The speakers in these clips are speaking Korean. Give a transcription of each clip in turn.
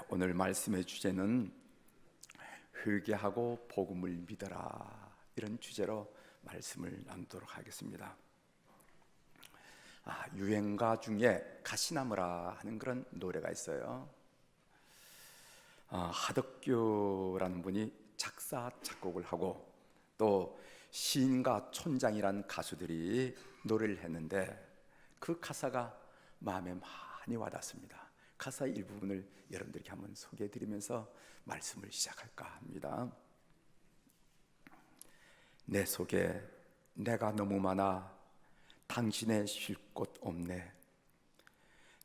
오늘 말씀의 주제는 회개하고 복음을 믿어라, 이런 주제로 말씀을 나누도록 하겠습니다. 유행가 중에 가시나무라 하는 그런 노래가 있어요. 하덕규라는 분이 작사 작곡을 하고 또 시인과 촌장이라는 가수들이 노래를 했는데 그 가사가 마음에 많이 와닿습니다. 가사의 일부분을 여러분들께 한번 소개해드리면서 말씀을 시작할까 합니다. 내 속에 내가 너무 많아 당신의 쉴 곳 없네.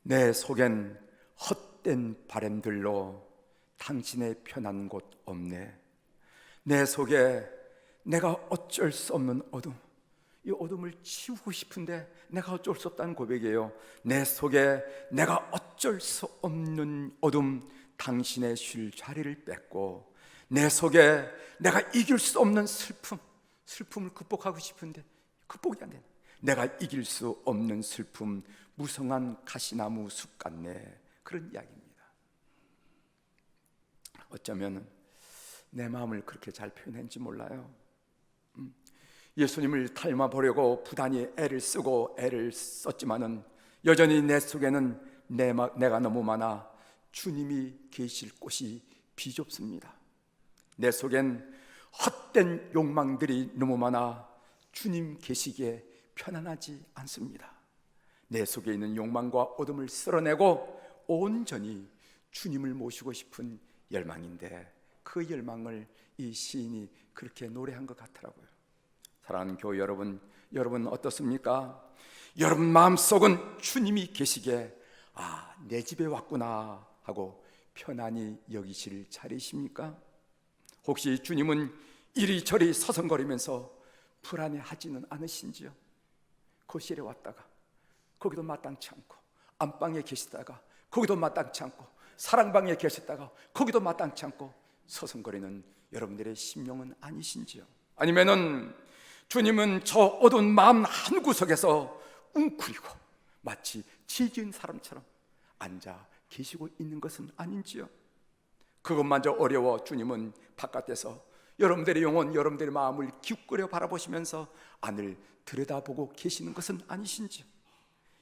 내 속엔 헛된 바람들로 당신의 편한 곳 없네. 내 속에 내가 어쩔 수 없는 어둠, 이 어둠을 치우고 싶은데 내가 어쩔 수 없다는 고백이에요. 내 속에 내가 어쩔 수 없는 어둠, 당신의 쉴 자리를 뺏고, 내 속에 내가 이길 수 없는 슬픔을 극복하고 싶은데 극복이 안 되네. 내가 이길 수 없는 슬픔, 무성한 가시나무 숲 같네. 그런 이야기입니다. 어쩌면 내 마음을 그렇게 잘 표현했는지 몰라요. 예수님을 닮아보려고 부단히 애를 쓰고 애를 썼지만은 여전히 내 속에는 내가 너무 많아 주님이 계실 곳이 비좁습니다. 내 속엔 헛된 욕망들이 너무 많아 주님 계시기에 편안하지 않습니다. 내 속에 있는 욕망과 어둠을 쓸어내고 온전히 주님을 모시고 싶은 열망인데, 그 열망을 이 시인이 그렇게 노래한 것 같더라고요. 사랑하는 교회 여러분, 여러분 어떻습니까? 여러분 마음속은 주님이 계시기에 내 집에 왔구나 하고 편안히 여기실 자리이십니까? 혹시 주님은 이리저리 서성거리면서 불안해하지는 않으신지요? 거실에 왔다가 거기도 마땅치 않고, 안방에 계시다가 거기도 마땅치 않고, 사랑방에 계셨다가 거기도 마땅치 않고 서성거리는 여러분들의 심령은 아니신지요? 아니면은 주님은 저 어두운 마음 한구석에서 웅크리고 마치 지진 사람처럼 앉아 계시고 있는 것은 아닌지요? 그것마저 어려워 주님은 바깥에서 여러분들의 영혼, 여러분들의 마음을 기웃거려 바라보시면서 안을 들여다보고 계시는 것은 아니신지요?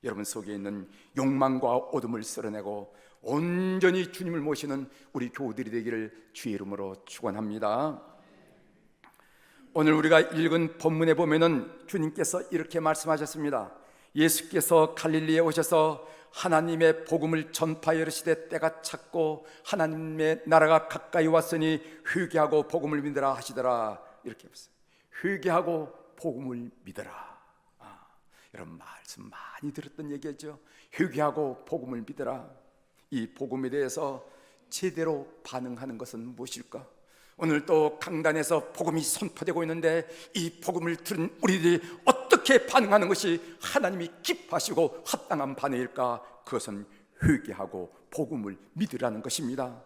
여러분 속에 있는 욕망과 어둠을 쓸어내고 온전히 주님을 모시는 우리 교우들이 되기를 주의 이름으로 축원합니다. 오늘 우리가 읽은 본문에 보면은 주님께서 이렇게 말씀하셨습니다. 예수께서 갈릴리에 오셔서 하나님의 복음을 전파하여 이르시되 때가 찼고 하나님의 나라가 가까이 왔으니 회개하고 복음을 믿으라 하시더라. 이렇게 했어요. 회개하고 복음을 믿어라. 여러분 말씀 많이 들었던 얘기죠. 회개하고 복음을 믿어라. 이 복음에 대해서 제대로 반응하는 것은 무엇일까? 오늘 또 강단에서 복음이 선포되고 있는데 이 복음을 들은 우리들이 어떻게 반응하는 것이 하나님이 기뻐하시고 합당한 반응일까? 그것은 회개하고 복음을 믿으라는 것입니다.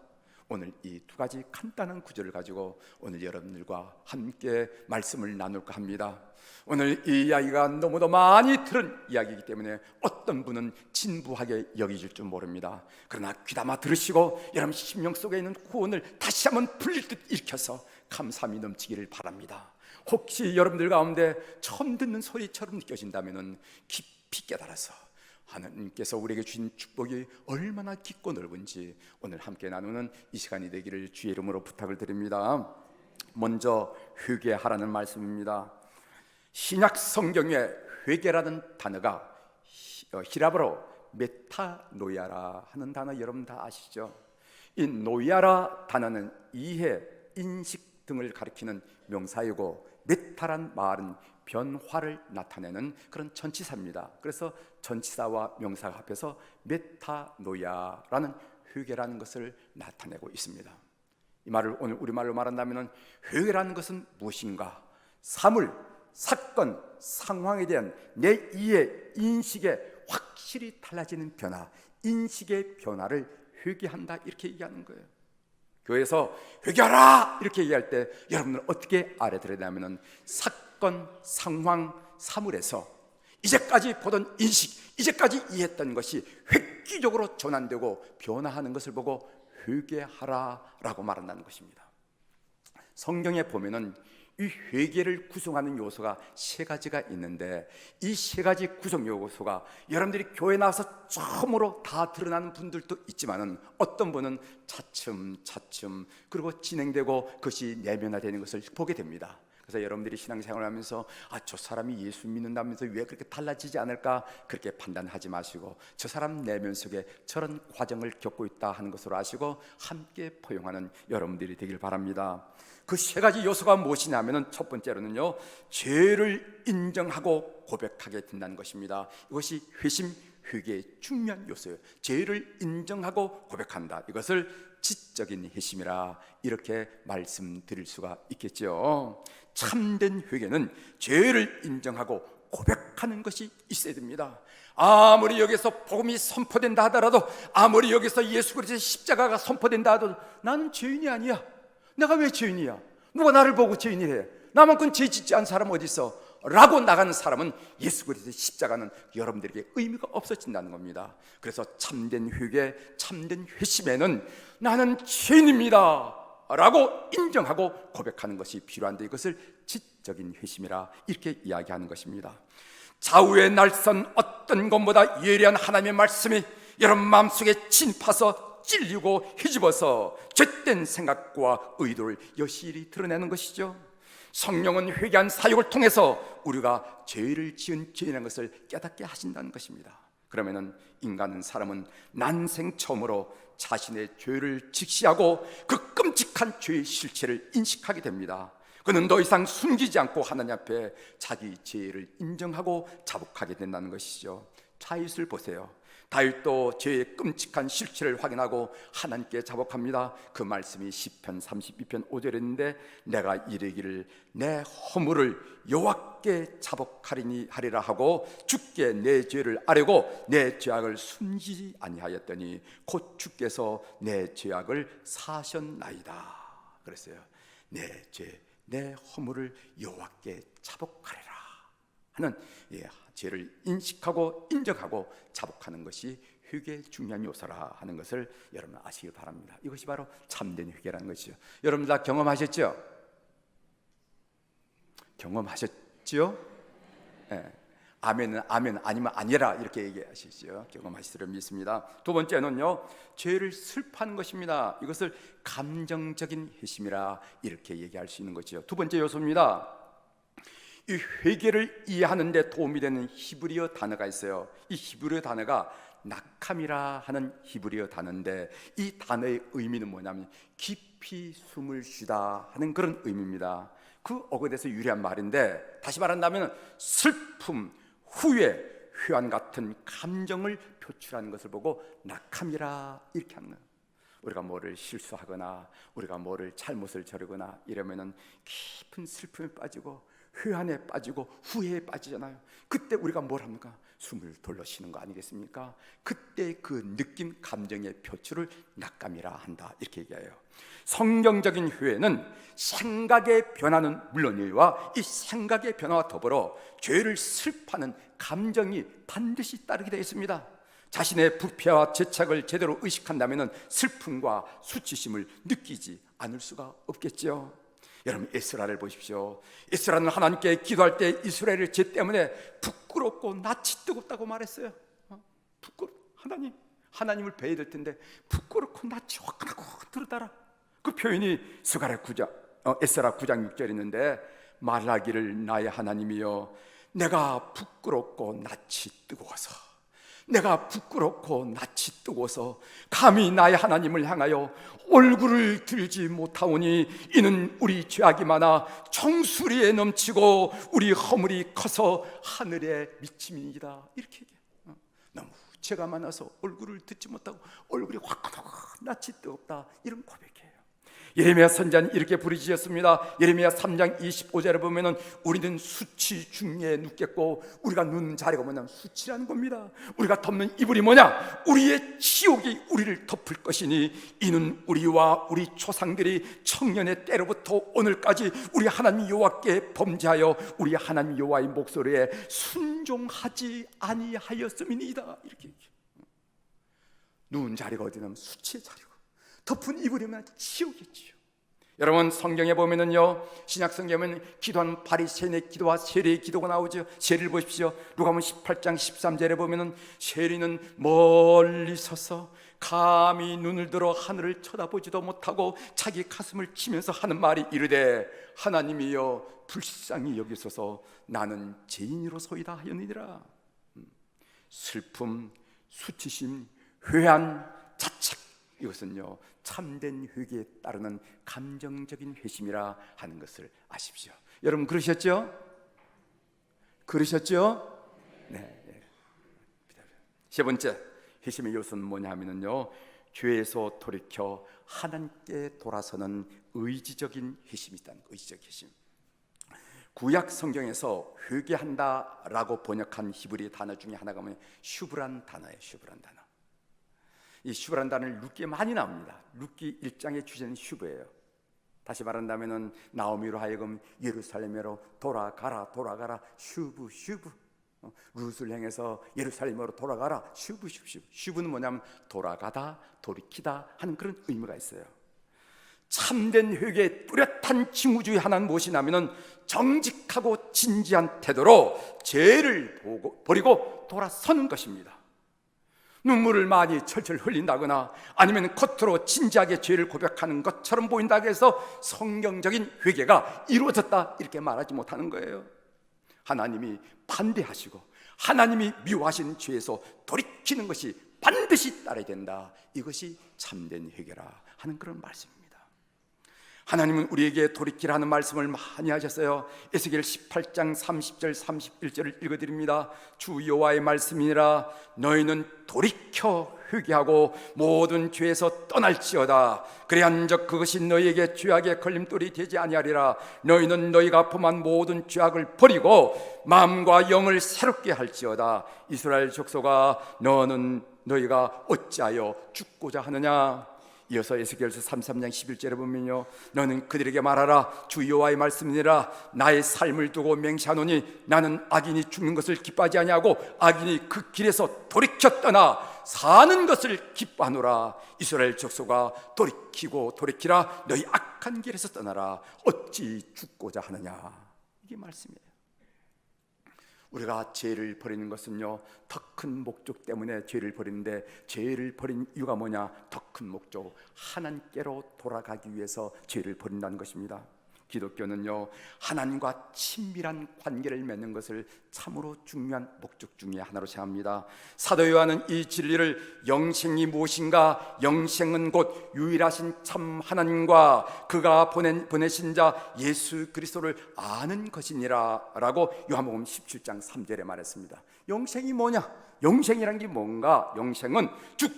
오늘 이 두 가지 간단한 구절을 가지고 오늘 여러분들과 함께 말씀을 나눌까 합니다. 오늘 이 이야기가 너무도 많이 들은 이야기이기 때문에 어떤 분은 진부하게 여기질 줄 모릅니다. 그러나 귀담아 들으시고 여러분 심령 속에 있는 구원을 다시 한번 불릴 듯 일으켜서 감사함이 넘치기를 바랍니다. 혹시 여러분들 가운데 처음 듣는 소리처럼 느껴진다면 깊이 깨달아서 하나님께서 우리에게 주신 축복이 얼마나 깊고 넓은지 오늘 함께 나누는 이 시간이 되기를 주의 이름으로 부탁을 드립니다. 먼저 회개하라는 말씀입니다. 신약 성경에 회개라는 단어가 히라브로 메타노이아라 하는 단어 여러분 다 아시죠? 이 노이아라 단어는 이해, 인식 등을 가리키는 명사이고 메타란 말은 변화를 나타내는 그런 전치사입니다. 그래서 전치사와 명사가 합해서 메타노이아라는 회개라는 것을 나타내고 있습니다. 이 말을 오늘 우리말로 말한다면 회개라는 것은 무엇인가? 사물, 사건, 상황에 대한 내 이해, 인식에 확실히 달라지는 변화, 인식의 변화를 회개한다 이렇게 얘기하는 거예요. 교회에서 회개하라 이렇게 얘기할 때 여러분들 어떻게 알아들어야 되냐면 사건, 상황, 사물에서 이제까지 보던 인식, 이제까지 이해했던 것이 획기적으로 전환되고 변화하는 것을 보고 회개하라라고 말한다는 것입니다. 성경에 보면은 이 회개를 구성하는 요소가 세 가지가 있는데, 이 세 가지 구성 요소가 여러분들이 교회 나와서 처음으로 다 드러나는 분들도 있지만은, 어떤 분은 차츰 그리고 진행되고 그것이 내면화되는 것을 보게 됩니다. 그래서 여러분들이 신앙생활을 하면서 저 사람이 예수 믿는다면서 왜 그렇게 달라지지 않을까, 그렇게 판단하지 마시고, 저 사람 내면 속에 저런 과정을 겪고 있다 하는 것으로 아시고 함께 포용하는 여러분들이 되길 바랍니다. 그 세 가지 요소가 무엇이냐면은, 첫 번째로는요, 죄를 인정하고 고백하게 된다는 것입니다. 이것이 회심, 회개의 중요한 요소예요. 죄를 인정하고 고백한다. 이것을 지적인 회심이라 이렇게 말씀드릴 수가 있겠죠. 참된 회개는 죄를 인정하고 고백하는 것이 있어야 됩니다. 아무리 여기서 복음이 선포된다 하더라도, 아무리 여기서 예수 그리스도의 십자가가 선포된다 하더라도, 나는 죄인이 아니야. 내가 왜 죄인이야? 누가 나를 보고 죄인이래? 나만큼 죄 짓지 않은 사람 어디 있어? 라고 나가는 사람은 예수 그리스도의 십자가는 여러분들에게 의미가 없어진다는 겁니다. 그래서 참된 회개, 참된 회심에는 나는 죄인입니다 라고 인정하고 고백하는 것이 필요한데, 이것을 지적인 회심이라 이렇게 이야기하는 것입니다. 좌우에 날선 어떤 것보다 예리한 하나님의 말씀이 여러분 마음속에 진파서 찔리고 휘집어서 죄된 생각과 의도를 여실히 드러내는 것이죠. 성령은 회개한 사역을 통해서 우리가 죄를 지은 죄인인 것을 깨닫게 하신다는 것입니다. 그러면은 인간은, 사람은 난생 처음으로 자신의 죄를 직시하고 그 끔찍한 죄의 실체를 인식하게 됩니다. 그는 더 이상 숨기지 않고 하나님 앞에 자기 죄를 인정하고 자복하게 된다는 것이죠. 다윗을 보세요. 다윗도 죄의 끔찍한 실체를 확인하고 하나님께 자복합니다. 그 말씀이 시편 32편 5절인데, 내가 이르기를 내 허물을 여호와께 자복하리라 하고 주께 내 죄를 아뢰고 내 죄악을 숨기지 아니하였더니 곧 주께서 내 죄악을 사하셨나이다. 그랬어요. 내 죄, 내 허물을 여호와께 자복하리라 하는 죄를 인식하고 인정하고 자복하는 것이 회개의 중요한 요소라 하는 것을 여러분 아시길 바랍니다. 이것이 바로 참된 회개라는 것이죠. 여러분 다 경험하셨죠? 경험하셨죠? 네. 아멘은 아멘, 아니면 아니라 이렇게 얘기하시죠. 경험하시리라 믿습니다. 두 번째는요, 죄를 슬퍼하는 것입니다. 이것을 감정적인 회심이라 이렇게 얘기할 수 있는 거죠. 두 번째 요소입니다. 이 회개를 이해하는 데 도움이 되는 히브리어 단어가 있어요. 이 히브리어 단어가 낙함이라 하는 히브리어 단어인데, 이 단어의 의미는 뭐냐면 깊이 숨을 쉬다 하는 그런 의미입니다. 그 어거에서 유래한 말인데, 다시 말한다면 슬픔, 후회, 회한 같은 감정을 표출하는 것을 보고 낙함이라 이렇게 하는 거예요. 우리가 뭐를 실수하거나 우리가 뭐를 잘못을 저르거나 이러면은 깊은 슬픔에 빠지고 회한에 빠지고 후회에 빠지잖아요. 그때 우리가 뭘 합니까? 숨을 돌려 쉬는 거 아니겠습니까? 그때 그 느낌, 감정의 표출을 낙감이라 한다 이렇게 얘기해요. 성경적인 회개는 생각의 변화는 물론이와 이 생각의 변화와 더불어 죄를 슬퍼하는 감정이 반드시 따르게 되어 있습니다. 자신의 부패와 죄책을 제대로 의식한다면 슬픔과 수치심을 느끼지 않을 수가 없겠죠. 여러분 에스라를 보십시오. 에스라는 하나님께 기도할 때 이스라엘의 죄 때문에 부끄럽고 낯이 뜨겁다고 말했어요. 하나님을 뵈야 될 텐데 부끄럽고 낯이 화끈하고 들었더라. 그 표현이 에스라 9장 6절 있는데, 말하기를 나의 하나님이여, 내가 부끄럽고 낯이 뜨거워서, 내가 부끄럽고 낯이 뜨거워서 감히 나의 하나님을 향하여 얼굴을 들지 못하오니 이는 우리 죄악이 많아 정수리에 넘치고 우리 허물이 커서 하늘에 미침이니이다. 이렇게 얘기해요. 너무 죄가 많아서 얼굴을 듣지 못하고 얼굴이 화끈하고 낯이 뜨겁다, 이런 고백이에요. 예레미야 선지자는 이렇게 부르짖었습니다. 예레미야 3장 25절에 보면은 우리는 수치 중에 눕겠고, 우리가 눕는 자리가 뭐냐면 수치라는 겁니다. 우리가 덮는 이불이 뭐냐? 우리의 지옥이 우리를 덮을 것이니 이는 우리와 우리 조상들이 청년의 때로부터 오늘까지 우리 하나님 여호와께 범죄하여 우리 하나님 여호와의 목소리에 순종하지 아니하였음이니이다. 이렇게 얘기해요. 누운 자리가 어디냐면 수치의 자리고, 덮은 이불이면 지옥이지요. 여러분 성경에 보면은요, 신약 성경에 보면 기도한 바리새인의 기도와 세리의 기도가 나오죠. 세리를 보십시오. 누가복음 18장 13절에 보면은 세리는 멀리 서서 감히 눈을 들어 하늘을 쳐다보지도 못하고 자기 가슴을 치면서 하는 말이 이르되, 하나님이여 불쌍히 여기소서 나는 죄인으로소이다 하였느니라. 슬픔, 수치심, 회한, 자책, 이것은요 참된 회개에 따르는 감정적인 회심이라 하는 것을 아십시오. 여러분 그러셨죠? 그러셨죠? 네. 세 번째 회심의 요소는 뭐냐 하면요, 죄에서 돌이켜 하나님께 돌아서는 의지적인 회심이 있다는 거예요. 의지적 회심. 구약 성경에서 회개한다라고 번역한 히브리 단어 중에 하나가 뭐냐면 슈브란 단어예요. 슈브란 단어. 이 슈브란 단어는 룻기에 많이 나옵니다. 룻기 1장의 주제는 슈브예요. 다시 말한다면 나오미로 하여금 예루살렘으로 돌아가라 슈브 룻을 향해서 예루살렘으로 돌아가라 슈브. 슈브는 뭐냐면 돌아가다, 돌이키다 하는 그런 의미가 있어요. 참된 회개의 뚜렷한 징후 하나는 무엇이냐면 정직하고 진지한 태도로 죄를 버리고 돌아서는 것입니다. 눈물을 많이 철철 흘린다거나 아니면 겉으로 진지하게 죄를 고백하는 것처럼 보인다고 해서 성경적인 회개가 이루어졌다 이렇게 말하지 못하는 거예요. 하나님이 반대하시고 하나님이 미워하시는 죄에서 돌이키는 것이 반드시 따라야 된다. 이것이 참된 회개라 하는 그런 말씀입니다. 하나님은 우리에게 돌이키라는 말씀을 많이 하셨어요. 에스겔 18장 30절 31절을 읽어드립니다. 주 여호와의 말씀이니라. 너희는 돌이켜 회개하고 모든 죄에서 떠날지어다. 그래한즉 그것이 너희에게 죄악의 걸림돌이 되지 아니하리라. 너희는 너희가 범한 모든 죄악을 버리고 마음과 영을 새롭게 할지어다. 이스라엘 족속아, 너희가 어찌하여 죽고자 하느냐. 이어서 에스겔서 33장 11절에 보면요, 너는 그들에게 말하라. 주 여호와의 말씀이니라. 나의 삶을 두고 맹세하노니 나는 악인이 죽는 것을 기뻐하지 아니하고 악인이 그 길에서 돌이켜 떠나 사는 것을 기뻐하노라. 이스라엘 족속아, 돌이키라. 너희 악한 길에서 떠나라. 어찌 죽고자 하느냐. 이게 말씀이에요. 우리가 죄를 버리는 것은요, 더 큰 목적 때문에 죄를 버리는데, 죄를 버린 이유가 뭐냐? 더 큰 목적, 하나님께로 돌아가기 위해서 죄를 버린다는 것입니다. 기독교는요, 하나님과 친밀한 관계를 맺는 것을 참으로 중요한 목적 중에 하나로 생각합니다. 사도 요한은 이 진리를 영생이 무엇인가, 영생은 곧 유일하신 참 하나님과 그가 보내신 자 예수 그리스도를 아는 것이니라 라고 요한복음 17장 3절에 말했습니다. 영생이 뭐냐? 영생이란 게 뭔가? 영생은 즉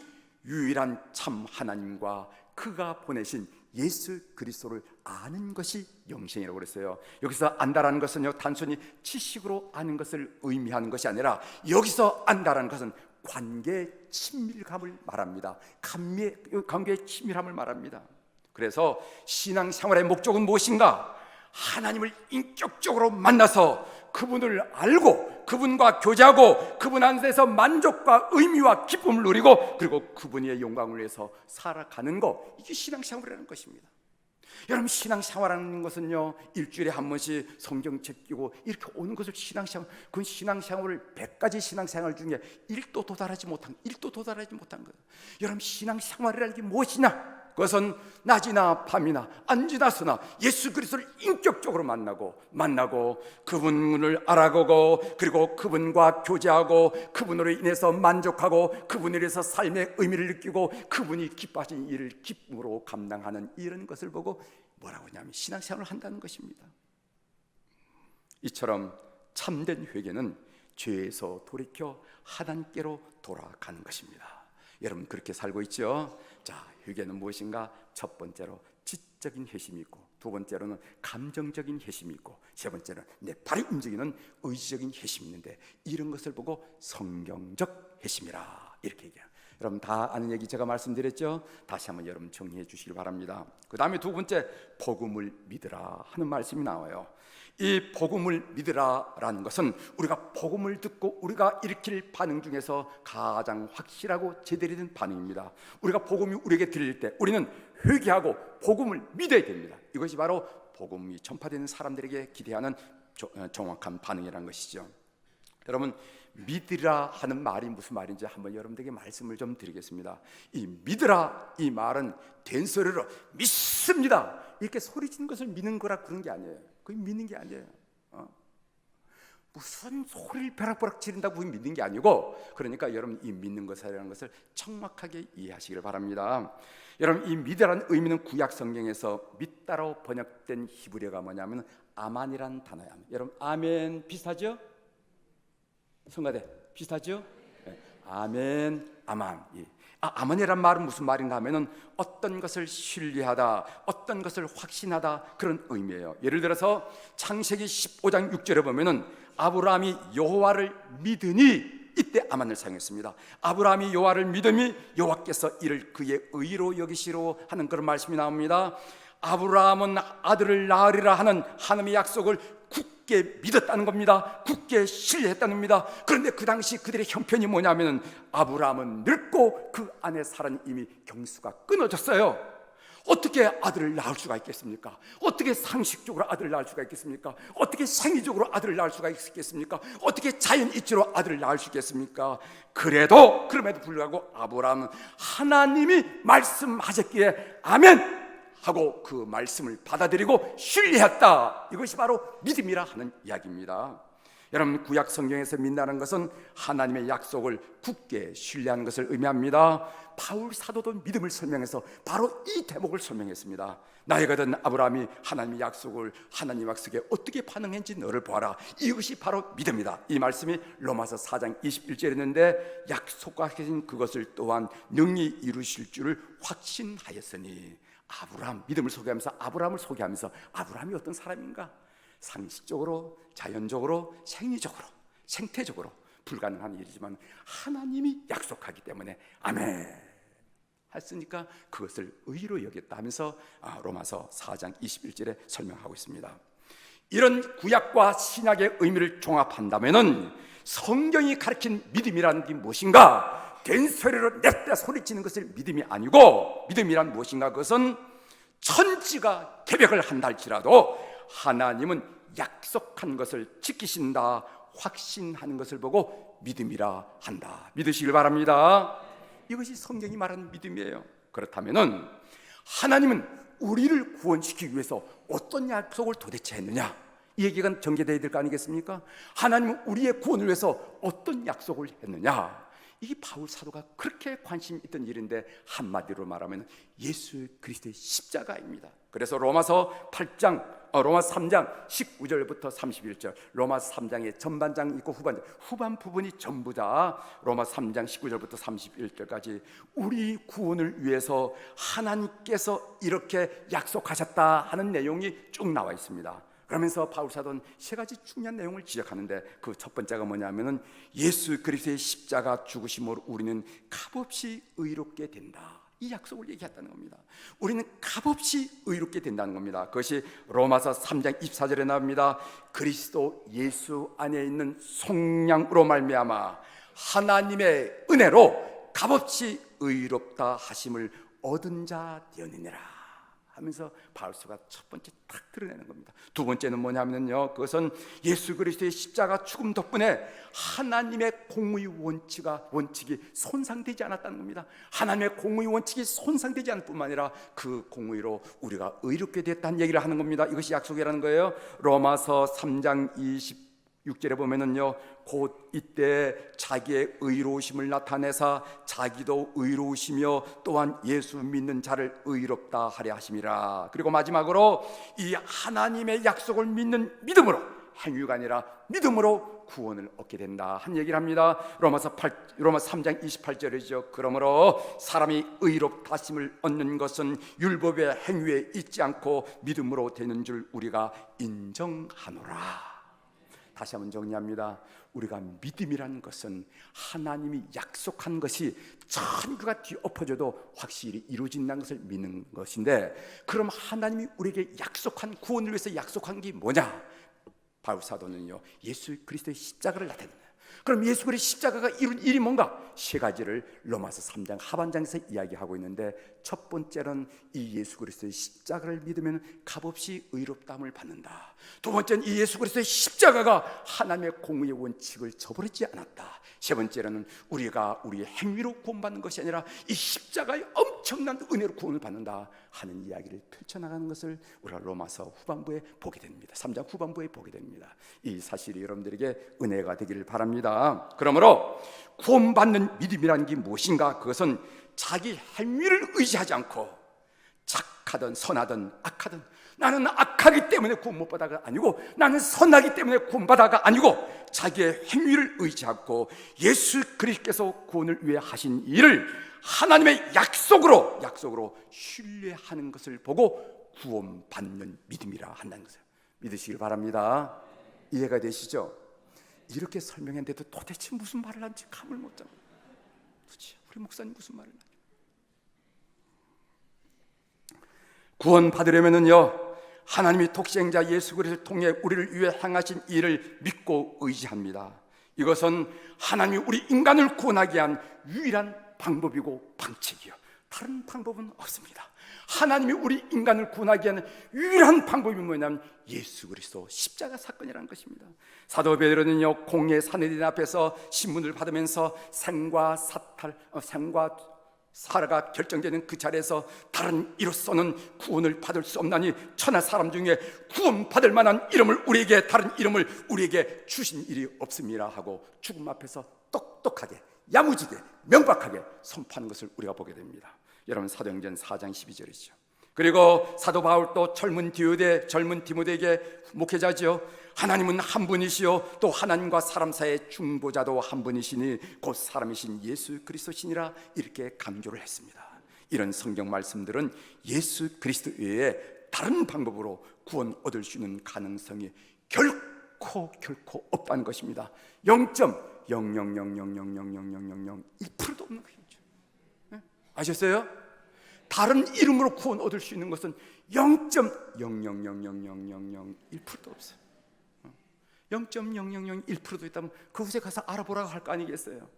유일한 참 하나님과 그가 보내신 예수 그리스도를 아는 것이 영생이라고 그랬어요. 여기서 안다라는 것은요, 단순히 지식으로 아는 것을 의미하는 것이 아니라 여기서 안다라는 것은 관계의 친밀감을 말합니다. 관계의 친밀함을 말합니다. 그래서 신앙생활의 목적은 무엇인가? 하나님을 인격적으로 만나서 그분을 알고 그분과 교제하고 그분 안에서 만족과 의미와 기쁨을 누리고 그리고 그분의 영광을 위해서 살아가는 것, 이게 신앙생활이라는 것입니다. 여러분, 신앙생활하는 것은요, 일주일에 한 번씩 성경책 끼고 이렇게 오는 것을 신앙생활, 그 신앙생활을 100가지 신앙생활 중에 1도 도달하지 못한 거예요. 여러분, 신앙생활이라는 게 무엇이냐? 그것은 낮이나 밤이나 안지나 서나 예수 그리스도를 인격적으로 만나고 그분을 알아가고 그리고 그분과 교제하고 그분으로 인해서 만족하고 그분으로 인해서 삶의 의미를 느끼고 그분이 기뻐하신 일을 기쁨으로 감당하는 이런 것을 보고 뭐라고 하냐면 신앙생활을 한다는 것입니다. 이처럼 참된 회개는 죄에서 돌이켜 하나님께로 돌아가는 것입니다. 여러분, 그렇게 살고 있죠? 자, 회개는 무엇인가? 첫 번째로 지적인 회심이 있고, 두 번째로는 감정적인 회심이 있고, 세 번째는 내 발이 움직이는 의지적인 회심이 있는데, 이런 것을 보고 성경적 회심이라 이렇게 얘기해요. 여러분 다 아는 얘기 제가 말씀드렸죠? 다시 한번 여러분 정리해 주시길 바랍니다. 그 다음에 두 번째, 복음을 믿으라 하는 말씀이 나와요. 이 복음을 믿으라라는 것은 우리가 복음을 듣고 우리가 일으킬 반응 중에서 가장 확실하고 제대로 된 반응입니다. 우리가 복음이 우리에게 들릴 때 우리는 회개하고 복음을 믿어야 됩니다. 이것이 바로 복음이 전파되는 사람들에게 기대하는 정확한 반응이라는 것이죠. 여러분, 믿으라 하는 말이 무슨 말인지 한번 여러분들에게 말씀을 좀 드리겠습니다. 이 믿으라, 이 말은 된 소리로 믿습니다 이렇게 소리치는 것을 믿는 거라 그런 게 아니에요. 그게 믿는 게 아니에요. 무슨 소리를 벼락벼락 지른다고 믿는 게 아니고, 그러니까 여러분 이 믿는 것이라는 것을 정확하게 이해하시길 바랍니다. 여러분, 이 믿으라는 의미는 구약 성경에서 믿다로 번역된 히브리어가 뭐냐면 아만이라는 단어예요. 여러분, 아멘 비슷하죠? 성가대 비슷하죠? 네. 아멘, 아만. 아만이란 말은 무슨 말인가 하면은 어떤 것을 신뢰하다, 어떤 것을 확신하다, 그런 의미예요. 예를 들어서 창세기 15장 6절에 보면은 아브라함이 여호와를 믿으니, 이때 아만을 사용했습니다. 아브라함이 여호와를 믿으니 여호와께서 이를 그의 의로 여기시로 하는 그런 말씀이 나옵니다. 아브라함은 아들을 낳으리라 하는 하나님의 약속을 굳게 믿었다는 겁니다. 굳게 신뢰했다는 겁니다. 그런데 그 당시 그들의 형편이 뭐냐면 아브라함은 늙고 그 아내 사라는 이미 경수가 끊어졌어요. 어떻게 아들을 낳을 수가 있겠습니까? 어떻게 상식적으로 아들을 낳을 수가 있겠습니까? 어떻게 생리적으로 아들을 낳을 수가 있겠습니까? 어떻게 자연이치로 아들을 낳을 수 있겠습니까? 그럼에도 불구하고 아브라함은 하나님이 말씀하셨기에 아멘 하고 그 말씀을 받아들이고 신뢰했다. 이것이 바로 믿음이라 하는 이야기입니다. 여러분, 구약 성경에서 믿는다는 것은 하나님의 약속을 굳게 신뢰하는 것을 의미합니다. 바울 사도도 믿음을 설명해서 바로 이 대목을 설명했습니다. 나이가 든 아브라함이 하나님의 약속에 어떻게 반응했는지 너를 보아라. 이것이 바로 믿음이다. 이 말씀이 로마서 4장 21절에 있는데, 약속하신 그것을 또한 능히 이루실 줄을 확신하였으니. 아브라함, 믿음을 소개하면서 아브라함을 소개하면서 아브라함이 어떤 사람인가? 상식적으로, 자연적으로, 생리적으로, 생태적으로 불가능한 일이지만 하나님이 약속하기 때문에 아멘 했으니까 그것을 의로 여겼다 하면서 로마서 4장 21절에 설명하고 있습니다. 이런 구약과 신약의 의미를 종합한다면은 성경이 가르친 믿음이라는 게 무엇인가? 된 소리로 냈다 소리치는 것을 믿음이 아니고, 믿음이란 무엇인가? 그것은 천지가 개벽을 한다 할지라도 하나님은 약속한 것을 지키신다, 확신하는 것을 보고 믿음이라 한다. 믿으시길 바랍니다. 이것이 성경이 말하는 믿음이에요. 그렇다면은 하나님은 우리를 구원시키기 위해서 어떤 약속을 도대체 했느냐? 이 얘기가 전개되어야 될 거 아니겠습니까? 하나님은 우리의 구원을 위해서 어떤 약속을 했느냐? 이게 바울 사도가 그렇게 관심 있던 일인데 한마디로 말하면 예수 그리스도의 십자가입니다. 그래서 로마서 3장 19절부터 31절, 로마 3장의 전반장 있고 후반 부분이 전부 다 로마 3장 19절부터 31절까지 우리 구원을 위해서 하나님께서 이렇게 약속하셨다 하는 내용이 쭉 나와 있습니다. 그러면서 바울 사도는 세 가지 중요한 내용을 지적하는데, 그 첫 번째가 뭐냐면은 예수 그리스도의 십자가 죽으심으로 우리는 값없이 의롭게 된다. 이 약속을 얘기했다는 겁니다. 우리는 값없이 의롭게 된다는 겁니다. 그것이 로마서 3장 24절에 나옵니다. 그리스도 예수 안에 있는 속량으로 말미암아 하나님의 은혜로 값없이 의롭다 하심을 얻은 자 되었느니라 하면서 바울서가 첫 번째 딱 드러내는 겁니다. 두 번째는 뭐냐면요, 그것은 예수 그리스도의 십자가 죽음 덕분에 하나님의 공의 원칙이 손상되지 않았다는 겁니다. 하나님의 공의 원칙이 손상되지 않을 뿐만 아니라 그 공의로 우리가 의롭게 됐다는 얘기를 하는 겁니다. 이것이 약속이라는 거예요. 로마서 3장 26절에 보면은요, 곧 이때 자기의 의로우심을 나타내사 자기도 의로우시며 또한 예수 믿는 자를 의롭다 하려 하심이라. 그리고 마지막으로 이 하나님의 약속을 믿는 믿음으로, 행위가 아니라 믿음으로 구원을 얻게 된다 한 얘기를 합니다. 로마 3장 28절이죠. 그러므로 사람이 의롭다 하심을 얻는 것은 율법의 행위에 있지 않고 믿음으로 되는 줄 우리가 인정하노라. 다시 한번 정리합니다. 우리가 믿음이라는 것은 하나님이 약속한 것이 천구가 뒤엎어져도 확실히 이루어진다는 것을 믿는 것인데, 그럼 하나님이 우리에게 약속한 구원을 위해서 약속한 게 뭐냐? 바울 사도는요, 예수 그리스도의 십자가를 나타냅니다. 그럼 예수 그리스도의 십자가가 이룬 일이 뭔가? 세 가지를 로마서 3장 하반장에서 이야기하고 있는데, 첫 번째는 이 예수 그리스도의 십자가를 믿으면 값없이 의롭다함을 받는다. 두 번째는 이 예수 그리스도의 십자가가 하나님의 공의의 원칙을 저버리지 않았다. 세 번째로는 우리가 우리의 행위로 구원받는 것이 아니라 이 십자가의 엄청난 은혜로 구원을 받는다 하는 이야기를 펼쳐나가는 것을 우리가 로마서 후반부에 보게 됩니다. 3장 후반부에 보게 됩니다. 이 사실이 여러분들에게 은혜가 되기를 바랍니다. 그러므로 구원받는 믿음이라는 게 무엇인가? 그것은 자기 행위를 의지하지 않고 착하든 선하든 악하든, 나는 악하기 때문에 구원 못 받아가 아니고 나는 선하기 때문에 구원 받아가 아니고 자기의 행위를 의지하고 예수 그리스도께서 구원을 위해 하신 일을 하나님의 약속으로 신뢰하는 것을 보고 구원받는 믿음이라 한다는 것을 믿으시길 바랍니다. 이해가 되시죠? 이렇게 설명했는데도 도대체 무슨 말을 하는지 감을 못 잡아요. 도대체 우리 목사님 무슨 말을 하는지. 구원 받으려면은요, 하나님이 독생자 예수 그리스도를 통해 우리를 위해 행하신 일을 믿고 의지합니다. 이것은 하나님이 우리 인간을 구원하기 위한 유일한 방법이고 방책이요, 다른 방법은 없습니다. 하나님이 우리 인간을 구원하기 위한 유일한 방법이 뭐냐면 예수 그리스도 십자가 사건이라는 것입니다. 사도 베드로는요, 공의 사내린 앞에서 신문을 받으면서 생과 사라가 결정되는 그 자리에서 다른 이로서는 구원을 받을 수 없나니 천하 사람 중에 구원받을 만한 이름을 다른 이름을 우리에게 주신 일이 없습니다 하고 죽음 앞에서 똑똑하게, 야무지게, 명백하게 선포하는 것을 우리가 보게 됩니다. 여러분, 사도행전 4장 12절이죠. 그리고 사도 바울도 젊은 디모데에게 목회자죠. 하나님은 한 분이시요 또 하나님과 사람 사이의 중보자도 한 분이시니 곧 사람이신 예수 그리스도시니라, 이렇게 강조를 했습니다. 이런 성경 말씀들은 예수 그리스도 외에 다른 방법으로 구원 얻을 수 있는 가능성이 결코 없다는 것입니다. 0.000000001%도 없는 것이죠. 아셨어요? 다른 이름으로 구원 얻을 수 있는 것은 0.0000001%도 없어요. 0.0001%도 있다면 그곳에 가서 알아보라고 할 거 아니겠어요?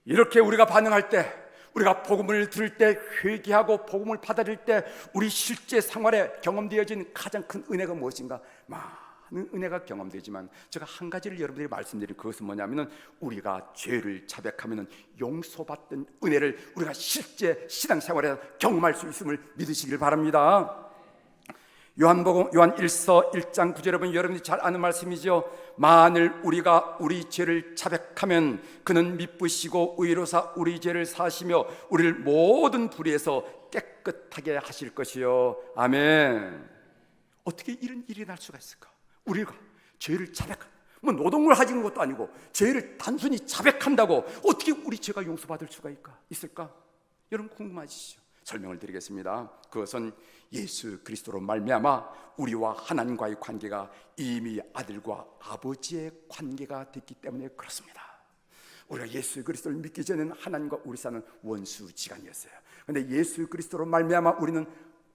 이렇게 우리가 반응할 때, 우리가 복음을 들을 때, 회개하고 복음을 받아들일 때 우리 실제 생활에 경험되어진 가장 큰 은혜가 무엇인가? 많은 은혜가 경험되지만 제가 한 가지를 여러분들이 말씀드린 그것은 뭐냐면은, 우리가 죄를 자백하면은 용서받던 은혜를 우리가 실제 신앙생활에 경험할 수 있음을 믿으시길 바랍니다. 요한복음 1서 1장 9절에 보면 여러분이 잘 아는 말씀이죠. 만일 우리가 우리 죄를 자백하면 그는 미쁘시고 의로사 우리 죄를 사하시며 우리를 모든 불의에서 깨끗하게 하실 것이요. 아멘. 어떻게 이런 일이 날 수가 있을까? 우리가 죄를 자백한, 노동을 하는 것도 아니고 죄를 단순히 자백한다고 어떻게 우리 죄가 용서받을 수가 있을까? 여러분 궁금하시죠? 설명을 드리겠습니다. 그것은 예수 그리스도로 말미암아 우리와 하나님과의 관계가 이미 아들과 아버지의 관계가 됐기 때문에 그렇습니다. 우리가 예수 그리스도를 믿기 전에는 하나님과 우리 사이는 원수지간이었어요. 그런데 예수 그리스도로 말미암아 우리는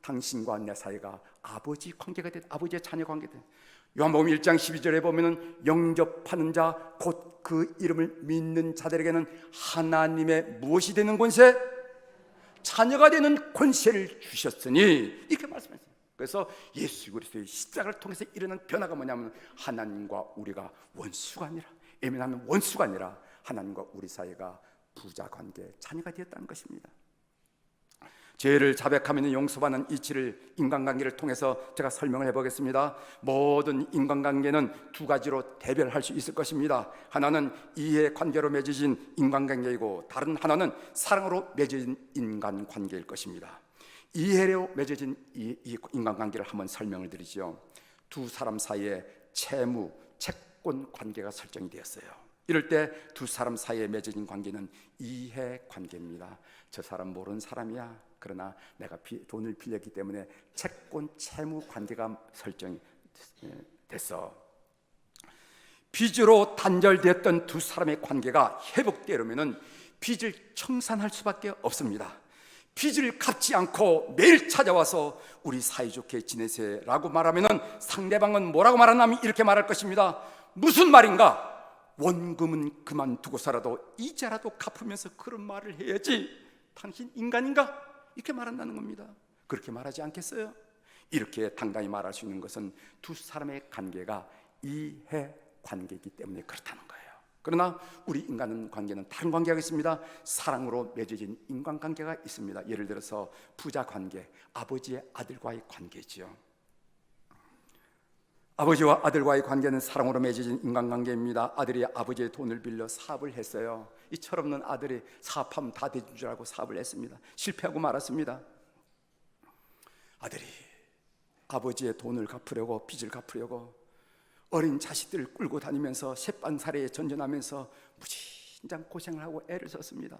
당신과 내 사이가 아버지 관계가 됐, 아버지의 자녀 관계가 됐. 요한복음 1장 12절에 보면은 영접하는 자 곧 그 이름을 믿는 자들에게는 하나님의 무엇이 되는 권세? 자녀가 되는 권세를 주셨으니, 이렇게 말씀했어요. 그래서 예수 그리스도의 십자가를 통해서 일어난 변화가 뭐냐면 하나님과 우리가 원수가 아니라, 예민한 원수가 아니라 하나님과 우리 사이가 부자 관계, 자녀가 되었다는 것입니다. 죄를 자백하면 용서받는 이치를 인간관계를 통해서 제가 설명을 해보겠습니다. 모든 인간관계는 두 가지로 대별할 수 있을 것입니다. 하나는 이해관계로 맺어진 인간관계이고 다른 하나는 사랑으로 맺어진 인간관계일 것입니다. 이해로 맺어진 이 인간관계를 한번 설명을 드리죠. 두 사람 사이에 채무, 채권 관계가 설정이 되었어요. 이럴 때 두 사람 사이에 맺어진 관계는 이해관계입니다. 저 사람 모르는 사람이야. 그러나 내가 돈을 빌렸기 때문에 채권, 채무 관계가 설정이 됐어. 빚으로 단절되었던 두 사람의 관계가 회복되려면 빚을 청산할 수밖에 없습니다. 빚을 갚지 않고 매일 찾아와서 우리 사이좋게 지내세라고 말하면 상대방은 뭐라고 말하냐면 이렇게 말할 것입니다. 무슨 말인가? 원금은 그만두고서라도 이자라도 갚으면서 그런 말을 해야지, 당신 인간인가? 이렇게 말한다는 겁니다. 그렇게 말하지 않겠어요? 이렇게 당당히 말할 수 있는 것은 두 사람의 관계가 이해관계이기 때문에 그렇다는 거예요. 그러나 우리 인간은 관계는 다른 관계가 있습니다. 사랑으로 맺어진 인간관계가 있습니다. 예를 들어서 부자 관계, 아버지의 아들과의 관계지요. 아버지와 아들과의 관계는 사랑으로 맺어진 인간관계입니다. 아들이 아버지의 돈을 빌려 사업을 했어요. 이 철없는 아들이 사업하면 다 되는 줄 알고 사업을 했습니다. 실패하고 말았습니다. 아들이 아버지의 돈을 갚으려고, 빚을 갚으려고 어린 자식들을 끌고 다니면서 셋반사례에 전전하면서 무진장 고생을 하고 애를 썼습니다.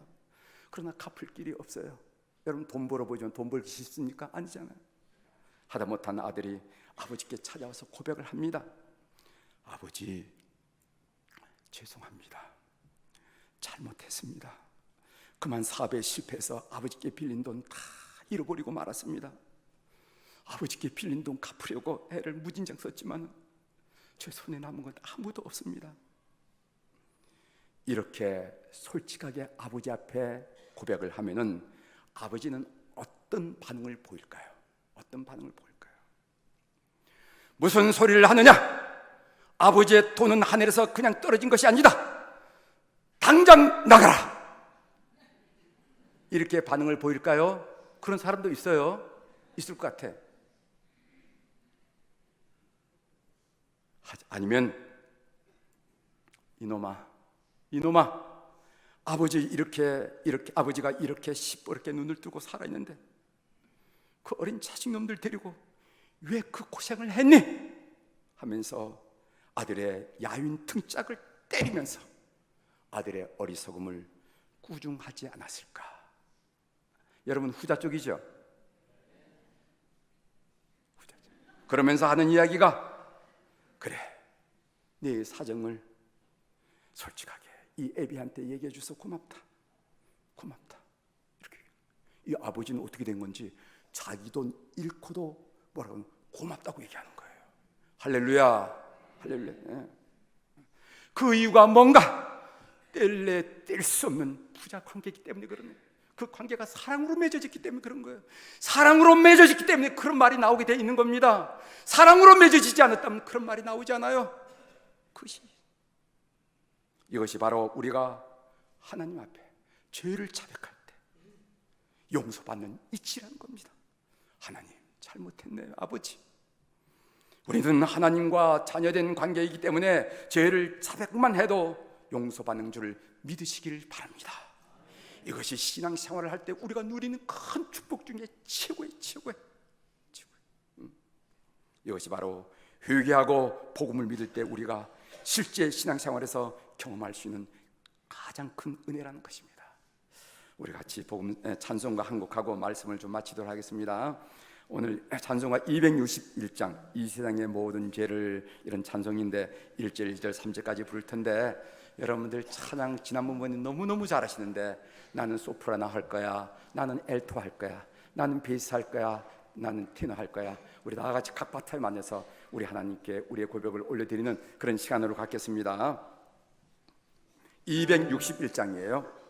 그러나 갚을 길이 없어요. 여러분, 돈 벌어보지만 돈 벌기 쉽습니까? 아니잖아요. 하다 못한 아들이 아버지께 찾아와서 고백을 합니다. 아버지, 죄송합니다. 잘못했습니다. 그만 사업에 실패해서 아버지께 빌린 돈 다 잃어버리고 말았습니다. 아버지께 빌린 돈 갚으려고 애를 무진장 썼지만 제 손에 남은 건 아무도 없습니다. 이렇게 솔직하게 아버지 앞에 고백을 하면은 아버지는 어떤 반응을 보일까요? 어떤 반응을 보일까요? 무슨 소리를 하느냐? 아버지의 돈은 하늘에서 그냥 떨어진 것이 아니다. 당장 나가라. 이렇게 반응을 보일까요? 그런 사람도 있어요. 있을 것 같아. 아니면 이놈아, 아버지가 이렇게 시뻘겋게 눈을 뜨고 살아있는데 그 어린 자식놈들 데리고 왜 그 고생을 했니? 하면서 아들의 야윈 등짝을 때리면서 아들의 어리석음을 꾸중하지 않았을까? 여러분, 후자 쪽이죠? 후자 쪽. 그러면서 하는 이야기가, 그래, 네 사정을 솔직하게 이 애비한테 얘기해 줘서 고맙다. 이렇게. 이 아버지는 어떻게 된 건지 자기 돈 잃고도 뭐라고 고맙다고 얘기하는 거예요. 할렐루야. 예. 그 이유가 뭔가? 뗄래 뗄 수 없는 부자 관계이기 때문에 그러네. 그 관계가 사랑으로 맺어졌기 때문에 그런 거예요. 사랑으로 맺어졌기 때문에 그런 말이 나오게 돼 있는 겁니다. 사랑으로 맺어지지 않았다면 그런 말이 나오지 않아요. 이것이 바로 우리가 하나님 앞에 죄를 자백할 때 용서받는 이치라는 겁니다. 하나님, 잘못했네요. 아버지, 우리는 하나님과 자녀된 관계이기 때문에 죄를 자백만 해도 용서받는 줄 믿으시길 바랍니다. 이것이 신앙생활을 할 때 우리가 누리는 큰 축복 중에 최고의. 이것이 바로 회개하고 복음을 믿을 때 우리가 실제 신앙생활에서 경험할 수 있는 가장 큰 은혜라는 것입니다. 우리 같이 복음 찬송가 한 곡하고 말씀을 좀 마치도록 하겠습니다. 오늘 찬송가 261장 이 세상의 모든 죄를, 이런 찬송인데 1절, 2절, 3절까지 부를 텐데 여러분들 찬양 지난번에 너무너무 잘하시는데 나는 소프라노 할 거야, 나는 엘토 할 거야, 나는 베이스 할 거야, 나는 테너 할 거야. 우리 다 같이 각 파트를 만나서 우리 하나님께 우리의 고백을 올려드리는 그런 시간으로 갖겠습니다. 261장이에요.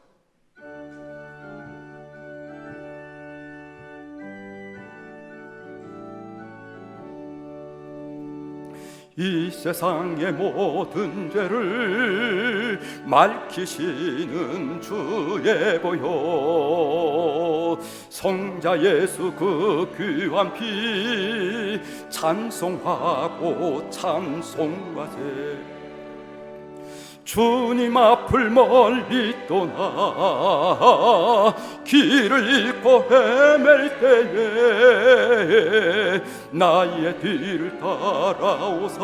이 세상의 모든 죄를 맑히시는 주의 보혈, 성자 예수 그 귀한 피 찬송하고 찬송하세. 주님 앞을 멀리 떠나 길을 잃고 헤맬 때에 나의 뒤를 따라오사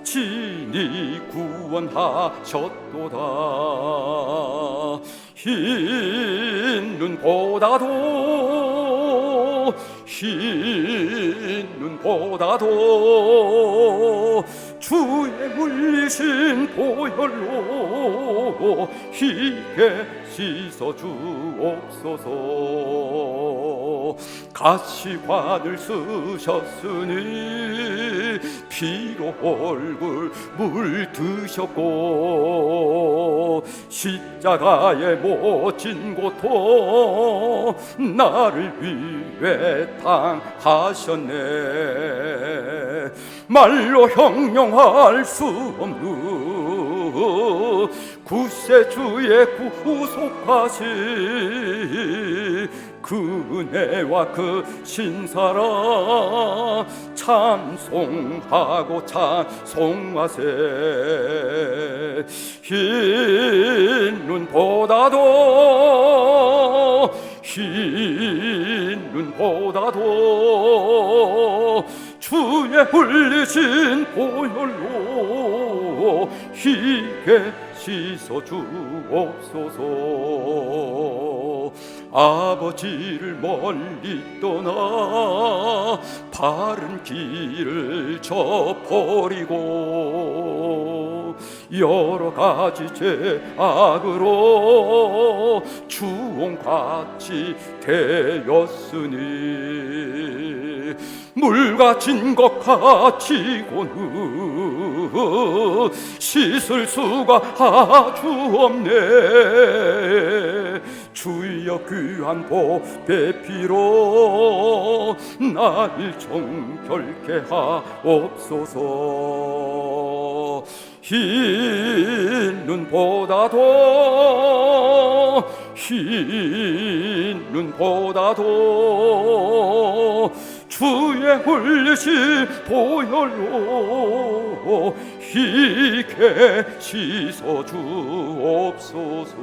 친히 구원하셨도다. 흰 눈보다도 주의 물리신 보혈로 희게 씻어 주옵소서. 가시관을 쓰셨으니 피로 얼굴 물드셨고 십자가의 멋진 고통 나를 위해 당하셨네. 말로 형용할 수 없는 구세주의 구속하신 그 은혜와 그 신사랑 찬송하고 찬송하세. 흰 눈보다도 주의 흘리신 보혈로 희게 씻어 주옵소서. 아버지를 멀리 떠나 바른 길을 저버리고 여러 가지 죄악으로 주홍같이 되었으니 물같은 것 가지고는 씻을 수가 아주 없네. 주여 귀한 보배 피로 날 정결케 하옵소서. 흰 눈보다도 주의 흘리신 보혈로 희게 씻어 주옵소서.